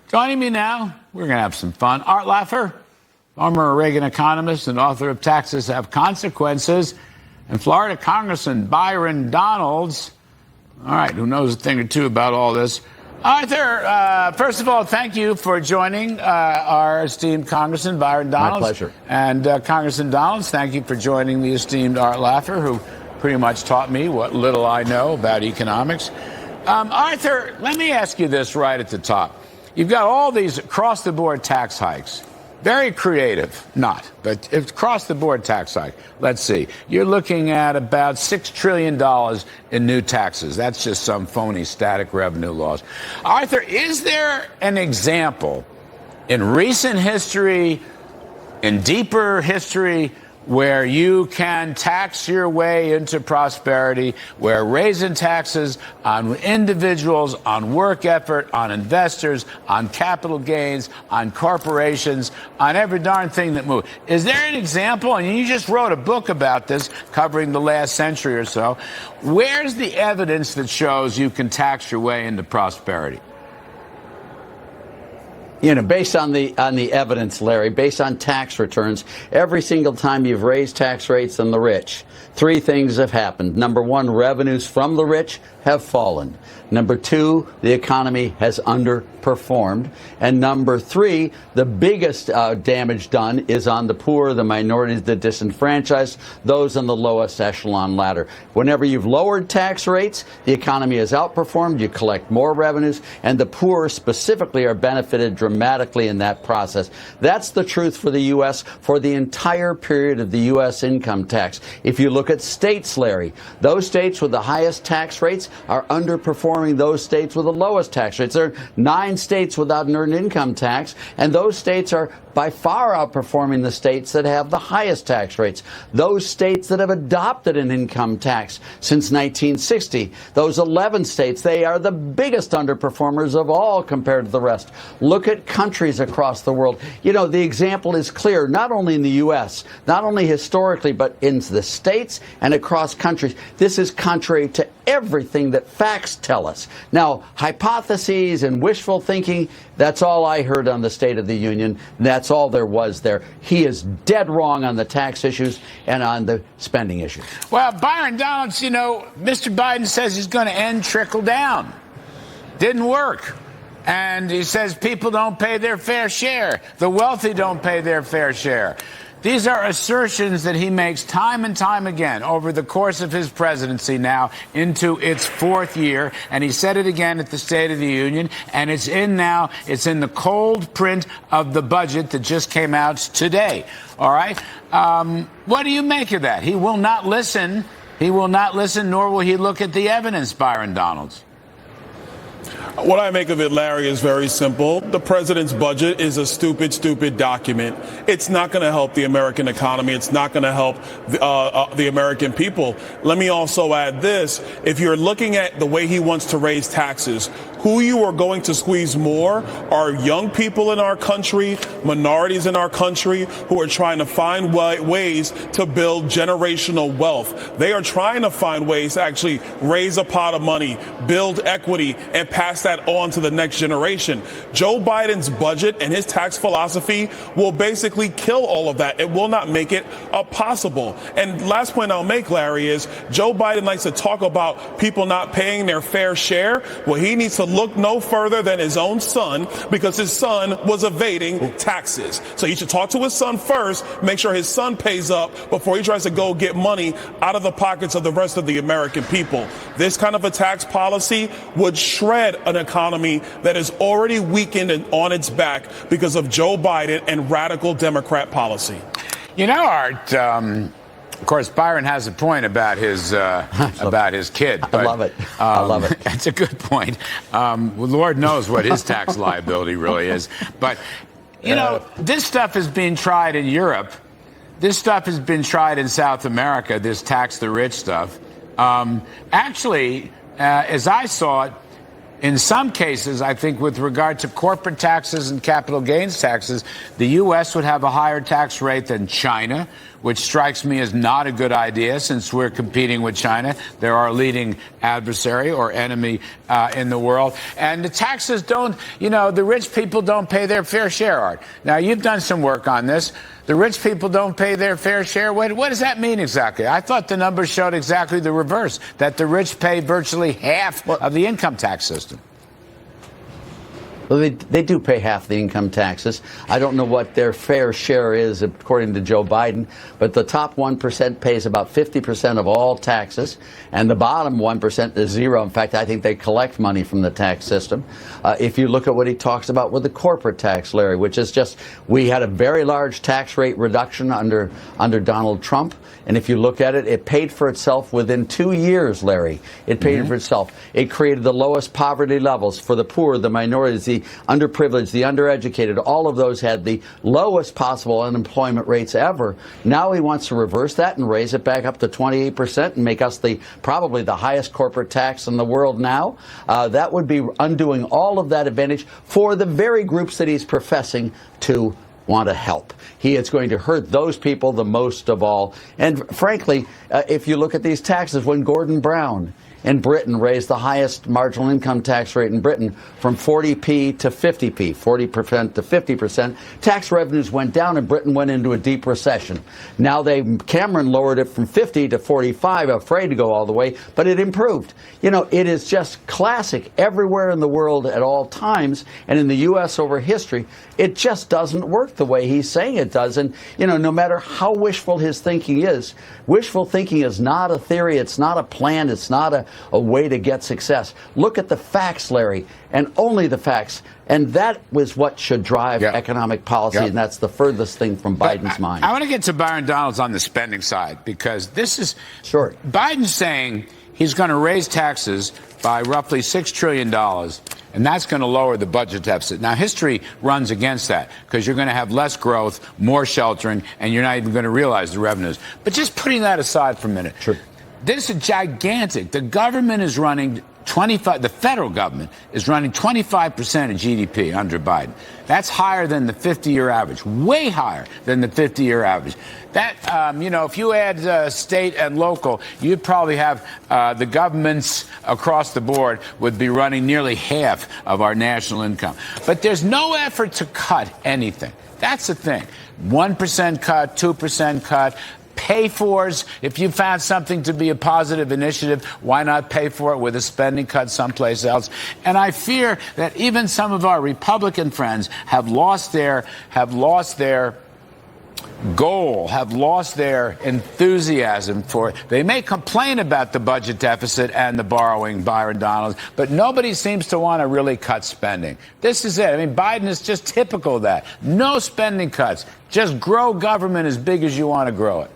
Joining me now, we're going to have some fun. Art Laffer, former Reagan economist and author of Taxes Have Consequences, and Florida Congressman Byron Donalds. All right, who knows a thing or two about all this. Arthur, first of all, thank you for joining our esteemed Congressman Byron Donalds. My pleasure. And Congressman Donalds, thank you for joining the esteemed Art Laffer, who pretty much taught me what little I know about economics. Arthur, let me ask you this right at the top. You've got all these across-the-board tax hikes. Very creative, not, but it's across-the-board tax hike. Let's see. You're looking at about $6 trillion in new taxes. That's just some phony static revenue laws. Arthur, is there an example in recent history, in deeper history, where you can tax your way into prosperity, where raising taxes on individuals, on work effort, on investors, on capital gains, on corporations, on every darn thing that moves? Is there an example? And you just wrote a book about this covering the last century or so. Where's the evidence that shows you can tax your way into prosperity? You know, based on the evidence, Larry, based on tax returns, every single time you've raised tax rates on the rich, three things have happened. Number one, revenues from the rich have fallen. Number two, the economy has underperformed. And number three, the biggest damage done is on the poor, the minorities, the disenfranchised, those on the lowest echelon ladder. Whenever you've lowered tax rates, the economy has outperformed, you collect more revenues, and the poor specifically are benefited dramatically in that process. That's the truth for the U.S. for the entire period of the U.S. income tax. If you look at states, Larry, those states with the highest tax rates are underperforming those states with the lowest tax rates. There are 9 states without an earned income tax, and those states are by far outperforming the states that have the highest tax rates. Those states that have adopted an income tax since 1960, those 11 states, they are the biggest underperformers of all compared to the rest. Look at countries across the world. You know, the example is clear, not only in the U.S., not only historically, but in the states and across countries. This is contrary to everything that facts tell us. Now, hypotheses and wishful thinking, that's all I heard on the State of the Union. That's all there was there. He is dead wrong on the tax issues and on the spending issues. Well, Byron Donalds, you know, Mr. Biden says he's going to end trickle down. Didn't work. And he says people don't pay their fair share. The wealthy don't pay their fair share. These are assertions that he makes time and time again over the course of his presidency now into its 4th year. And he said it again at the State of the Union. And it's in now. It's in the cold print of the budget that just came out today. All right. What do you make of that? He will not listen. He will not listen, nor will he look at the evidence, Byron Donalds. What I make of it, Larry, is very simple. The president's budget is a stupid, stupid document. It's not going to help the American economy. It's not going to help the American people. Let me also add this. If you're looking at the way he wants to raise taxes, who you are going to squeeze more are young people in our country, minorities in our country who are trying to find ways to build generational wealth. They are trying to find ways to actually raise a pot of money, build equity, and pass that on to the next generation. Joe Biden's budget and his tax philosophy will basically kill all of that. It will not make it possible. And last point I'll make, Larry, is Joe Biden likes to talk about people not paying their fair share. Well, he needs to look no further than his own son, because his son was evading taxes. So he should talk to his son first, make sure his son pays up before he tries to go get money out of the pockets of the rest of the American people. This kind of a tax policy would shred an economy that is already weakened and on its back because of Joe Biden and radical Democrat policy. You know, Art, of course, Byron has a point about his kid. But, I love it. I love it. That's a good point. Well, Lord knows what his tax liability really is. But, you know, this stuff is being tried in Europe. This stuff has been tried in South America, this tax the rich stuff. Actually, as I saw it, In some cases, I think with regard to corporate taxes and capital gains taxes, the U.S. would have a higher tax rate than China, which strikes me as not a good idea since we're competing with China. They're our leading adversary or enemy in the world. And the taxes don't, the rich people don't pay their fair share, Art. Now, you've done some work on this. The rich people don't pay their fair share. What does that mean exactly? I thought the numbers showed exactly the reverse, that the rich pay virtually half of the income tax system. Well, they do pay half the income taxes. I don't know what their fair share is, according to Joe Biden, but the top 1% pays about 50% of all taxes, and the bottom 1% is zero. In fact, I think they collect money from the tax system. If you look at what he talks about with the corporate tax, Larry, which is just, we had a very large tax rate reduction under Donald Trump, and if you look at it, it paid for itself within 2 years, Larry. It paid for itself. It created the lowest poverty levels for the poor, the minorities, the underprivileged, the undereducated. All of those had the lowest possible unemployment rates ever. Now he wants to reverse that and raise it back up to 28% and make us probably the highest corporate tax in the world now. That would be undoing all of that advantage for the very groups that he's professing to want to help. He is going to hurt those people the most of all. And frankly, if you look at these taxes, when Gordon Brown in Britain raised the highest marginal income tax rate in Britain from 40p to 50p, 40% to 50%. Tax revenues went down and Britain went into a deep recession. Now Cameron lowered it from 50 to 45, afraid to go all the way, but it improved. It is just classic everywhere in the world at all times, and in the U.S. over history, it just doesn't work the way he's saying it does. And, no matter how wishful his thinking is, wishful thinking is not a theory, it's not a plan, it's not a way to get success. Look at the facts, Larry, and only the facts. And that was what should drive economic policy, and that's the furthest thing from Biden's mind. I want to get to Byron Donalds on the spending side, because this is Biden's saying he's going to raise taxes by roughly $6 trillion, and that's going to lower the budget deficit. Now, history runs against that, because you're going to have less growth, more sheltering, and you're not even going to realize the revenues. But just putting that aside for a minute. Sure. This is gigantic. The government is running the federal government is running 25% of GDP under Biden. That's higher than the 50-year average, way higher than the 50-year average. That, if you add state and local, you'd probably have the governments across the board would be running nearly half of our national income. But there's no effort to cut anything. That's the thing. 1% cut, 2% cut. Pay-fors, if you found something to be a positive initiative, why not pay for it with a spending cut someplace else? And I fear that even some of our Republican friends have lost their goal, have lost their enthusiasm for it. They may complain about the budget deficit and the borrowing, Byron Donalds, but nobody seems to want to really cut spending. This is it. Biden is just typical of that. No spending cuts. Just grow government as big as you want to grow it.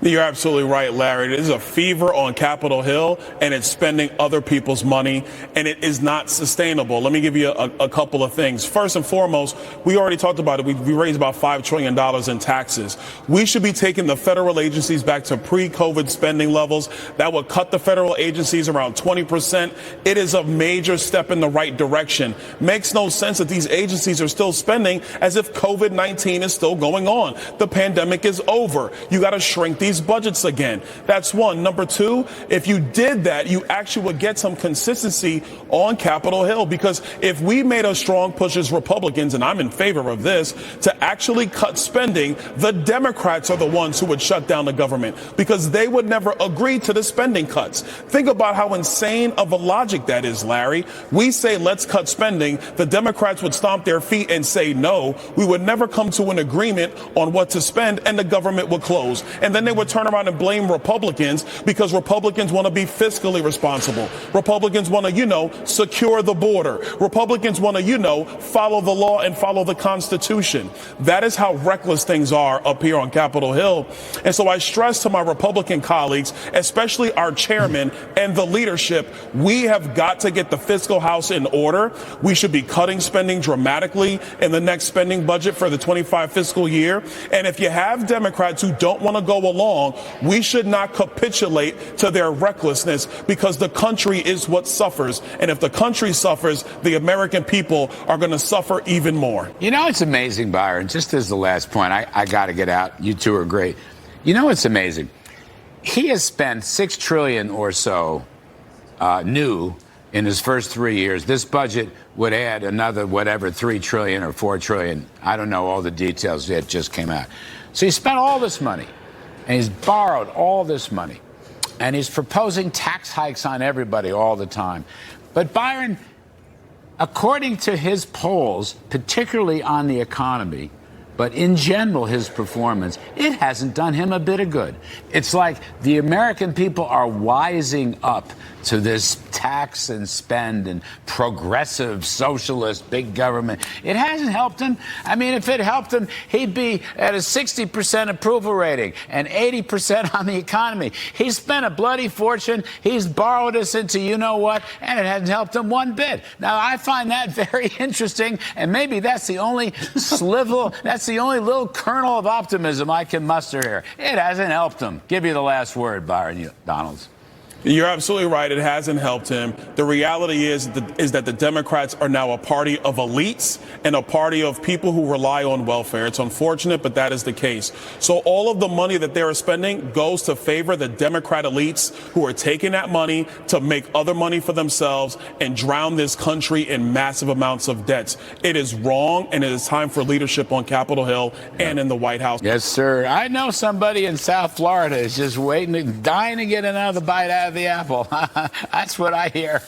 You're absolutely right, Larry. It is a fever on Capitol Hill, and it's spending other people's money, and it is not sustainable. Let me give you a couple of things. First and foremost, we already talked about it. We raised about $5 trillion in taxes. We should be taking the federal agencies back to pre-COVID spending levels. That would cut the federal agencies around 20%. It is a major step in the right direction. Makes no sense that these agencies are still spending as if COVID-19 is still going on. The pandemic is over. You got to shrink these budgets again. That's one. Number two, if you did that, you actually would get some consistency on Capitol Hill, because if we made a strong push as Republicans, and I'm in favor of this, to actually cut spending, the Democrats are the ones who would shut down the government, because they would never agree to the spending cuts. Think about how insane of a logic that is, Larry. We say, let's cut spending. The Democrats would stomp their feet and say no. We would never come to an agreement on what to spend, and the government would close. And then they would turn around and blame Republicans, because Republicans want to be fiscally responsible. Republicans want to, secure the border. Republicans want to, follow the law and follow the Constitution. That is how reckless things are up here on Capitol Hill. And so I stress to my Republican colleagues, especially our chairman and the leadership, we have got to get the fiscal house in order. We should be cutting spending dramatically in the next spending budget for the 25 fiscal year. And if you have Democrats who don't want to go along wrong, we should not capitulate to their recklessness, because the country is what suffers. And if the country suffers, the American people are going to suffer even more. You know, it's amazing, Byron. Just as the last point, I got to get out. You two are great. You know, it's amazing. He has spent $6 trillion or so new in his first 3 years. This budget would add another, whatever, $3 trillion or $4 trillion. I don't know all the details yet, just came out. So he spent all this money, and he's borrowed all this money, and he's proposing tax hikes on everybody all the time. But Byron, according to his polls, particularly on the economy, but in general, his performance, it hasn't done him a bit of good. It's like the American people are wising up to this tax and spend and progressive socialist big government. It hasn't helped him. I mean, if it helped him, he'd be at a 60% approval rating and 80% on the economy. He's spent a bloody fortune. He's borrowed us into you know what, and it hasn't helped him one bit. Now, I find that very interesting, and maybe that's the only that's the only little kernel of optimism I can muster here. It hasn't helped him. Give you the last word, Byron Donalds. You're absolutely right. It hasn't helped him. The reality is that the Democrats are now a party of elites and a party of people who rely on welfare. It's unfortunate, but that is the case. So all of the money that they're spending goes to favor the Democrat elites who are taking that money to make other money for themselves and drown this country in massive amounts of debts. It is wrong, and it is time for leadership on Capitol Hill and in the White House. Yes, sir. I know somebody in South Florida is just waiting, dying to get another bite out of the apple. That's what I hear.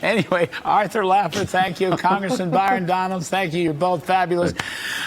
Anyway, Arthur Laffer, thank you. Congressman Byron Donalds, thank you. You're both fabulous.